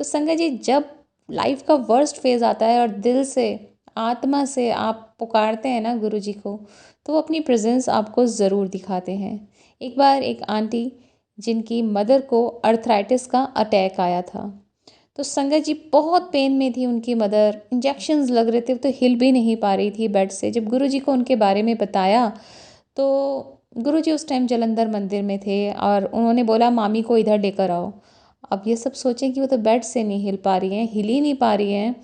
तो संगत जी, जब लाइफ का वर्स्ट फेज़ आता है और दिल से, आत्मा से आप पुकारते हैं ना गुरु जी को, तो वो अपनी प्रेजेंस आपको ज़रूर दिखाते हैं। एक बार एक आंटी जिनकी मदर को अर्थराइटिस का अटैक आया था, तो संगत जी बहुत पेन में थी उनकी मदर, इंजेक्शंस लग रहे थे, वो तो हिल भी नहीं पा रही थी बेड से। जब गुरु जी को उनके बारे में बताया, तो गुरुजी उस टाइम जालंधर मंदिर में थे और उन्होंने बोला मामी को इधर लेकर आओ। अब ये सब सोचें कि वो तो बेड से नहीं हिल पा रही हैं, हिल ही नहीं पा रही हैं,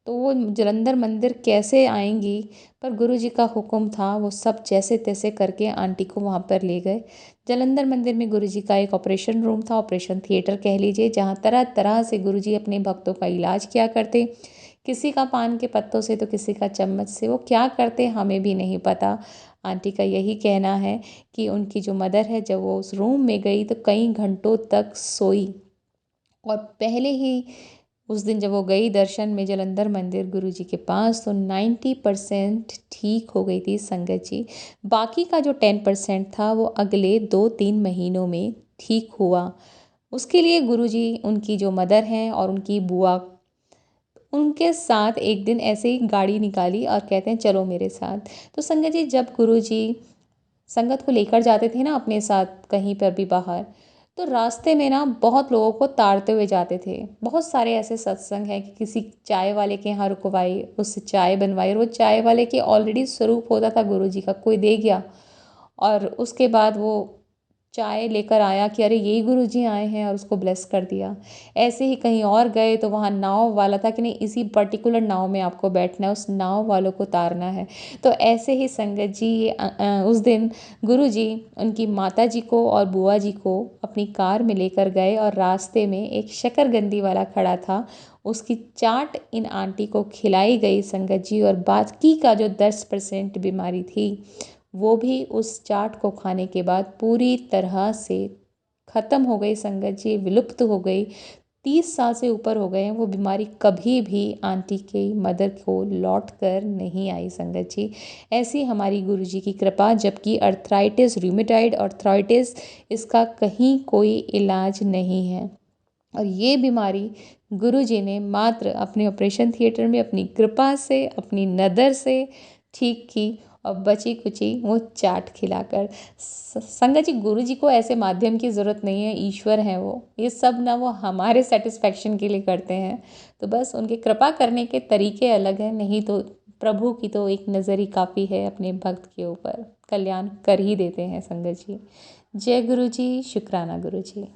तो वो जालंधर मंदिर कैसे आएंगी। पर गुरुजी का हुक्म था, वो सब जैसे तैसे करके आंटी को वहाँ पर ले गए। जालंधर मंदिर में गुरुजी का एक ऑपरेशन रूम था, ऑपरेशन थिएटर कह लीजिए, जहाँ तरह तरह से गुरुजी अपने भक्तों का इलाज किया करते। किसी का पान के पत्तों से तो किसी का चम्मच से, वो क्या करते हमें भी नहीं पता। आंटी का यही कहना है कि उनकी जो मदर है, जब वो उस रूम में गई तो कई घंटों तक सोई। और पहले ही उस दिन जब वो गई दर्शन में जालंधर मंदिर गुरुजी के पास, तो 90% ठीक हो गई थी संगत जी। बाकी का जो 10% था वो अगले 2-3 महीनों में ठीक हुआ। उसके लिए गुरुजी उनकी जो मदर हैं और उनकी बुआ, उनके साथ एक दिन ऐसे ही गाड़ी निकाली और कहते हैं चलो मेरे साथ। तो संगत जी, जब गुरुजी संगत को लेकर जाते थे ना अपने साथ कहीं पर भी बाहर, तो रास्ते में ना बहुत लोगों को ताड़ते हुए जाते थे। बहुत सारे ऐसे सत्संग हैं कि किसी चाय वाले के यहाँ रुकवाई, उससे चाय बनवाई, और वो चाय वाले के ऑलरेडी स्वरूप होता था गुरु जी का, कोई दे गया और उसके बाद वो चाय लेकर आया कि अरे यही गुरु जी आए हैं, और उसको ब्लेस कर दिया। ऐसे ही कहीं और गए तो वहाँ नाव वाला था कि नहीं इसी पर्टिकुलर नाव में आपको बैठना है, उस नाव वालों को उतारना है। तो ऐसे ही संगत जी उस दिन गुरु जी उनकी माता जी को और बुआ जी को अपनी कार में लेकर गए, और रास्ते में एक शकरगंदी वाला खड़ा था, उसकी चाट इन आंटी को खिलाई गई संगत जी। और बाकी का जो 10% बीमारी थी, वो भी उस चाट को खाने के बाद पूरी तरह से ख़त्म हो गई संगत जी, विलुप्त हो गई। 30 साल से ऊपर हो गए हैं, वो बीमारी कभी भी आंटी की मदर को लौट कर नहीं आई संगत जी। ऐसी हमारी गुरु जी की कृपा। जबकि अर्थराइटिस, रूमेटॉइड अर्थराइटिस, इसका कहीं कोई इलाज नहीं है, और ये बीमारी गुरु जी ने मात्र अपने ऑपरेशन थिएटर में अपनी कृपा से, अपनी नज़र से ठीक की, और बची कुची वो चाट खिलाकर। संगत जी, गुरु जी को ऐसे माध्यम की ज़रूरत नहीं है, ईश्वर हैं वो, ये सब ना वो हमारे सेटिस्फेक्शन के लिए करते हैं। तो बस उनकी कृपा करने के तरीके अलग हैं, नहीं तो प्रभु की तो एक नज़र ही काफ़ी है अपने भक्त के ऊपर, कल्याण कर ही देते हैं संगत जी। जय गुरु जी, शुक्राना गुरु जी।